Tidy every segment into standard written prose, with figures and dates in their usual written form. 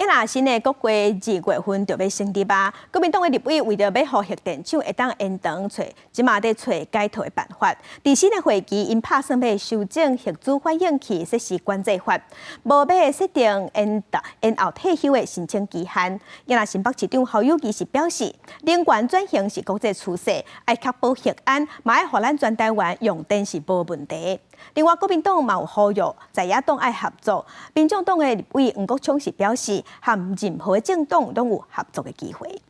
啦，新的国会2月份就要成立啊。国民党的立委为着要让核电厂会当延长，即马在找解套的办法。伫新的会期，因打算要修正核子反应器设施管制法，无要设定延后退休的申请期限。今仔新北市长侯友宜是表示，能源转型是国际趋势，要确保核安，嘛要互咱全台湾用电是无问题。另外，国民党嘛有呼吁在野党爱合作，民众党的立委黄国昌是表示，和任何的政党都有合作的机会。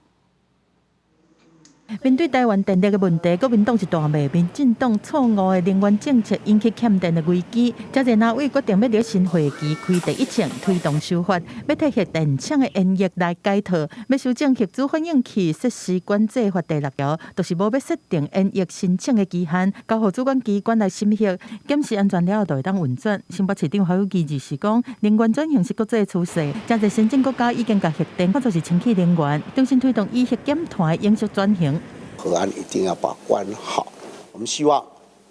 面对台湾电力的问题，国民党是大骂民进党错误的能源政策引起欠电的危机。这个哪位决定要在新会期开第一枪推动修法，要替核电厂的延役来解套，要修正核子反应器设施管制法第6条，就是无要设定延役申请的期限，交予主管机关来审核，检视安全了后就会当运转。新北市长侯友宜就是讲，能源转型是国际趋势，真侪先进国家已经把核电看作是清气能源，重新推动以核减碳的永续转型。核安一定要把关好，我们希望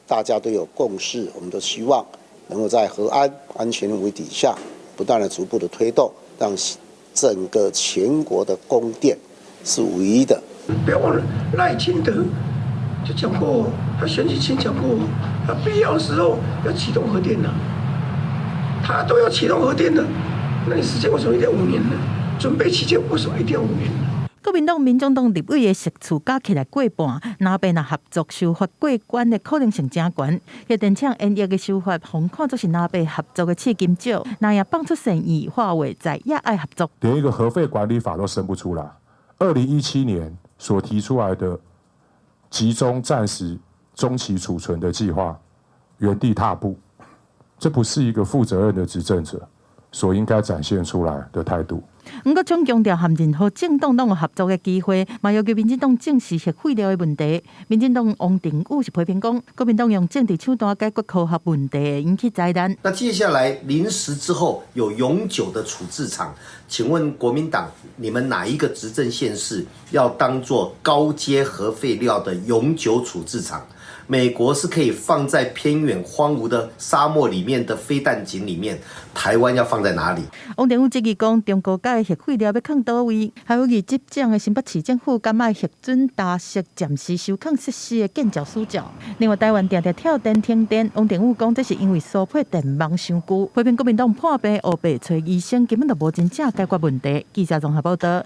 大家都有共识，我们都希望能够在核安安全为底下，不断的逐步的推动，让整个全国的供电是唯一的。不要忘了赖清德就讲过，他选举前讲过，他必要的时候要启动核电的，他都要启动核电的，那你时间为什么一定要5年呢？准备期间为什么一定要5年呢？国民党、民众党立委的席次加起来过半，那边合作修法过关的可能性真悬。核电厂延役的修法，红看作是那边合作的刺金少，那也放出善意，话话在也爱合作。连一个核废管理法都生不出来。2017年所提出来的集中暂时中期储存的计划，原地踏步，这不是一个负责任的执政者所应该展现出来的态度。黄国昌强调，和任何政党都有合作的机会，嘛要求民进党正视核废料的问题。民进党王定宇是批评讲，国民党用政治手段解决科学问题，引起灾难。那接下来临时之后有永久的处置场，请问国民党，你们哪一个执政县市要当作高阶核废料的永久处置场？美国是可以放在偏远荒芜的沙漠里面的飞弹井里面，台湾要放在哪里？王定宇质疑讲，中国甲核废料要放倒位？还有以接掌的新北市政府敢爱核准大石暂时收控设施的建造死角。另外，台湾常常跳电停电，王定宇讲这是因为输配电网伤久，批评国民党破病黑白找医生根本就无真正解决问题。记者综合报道。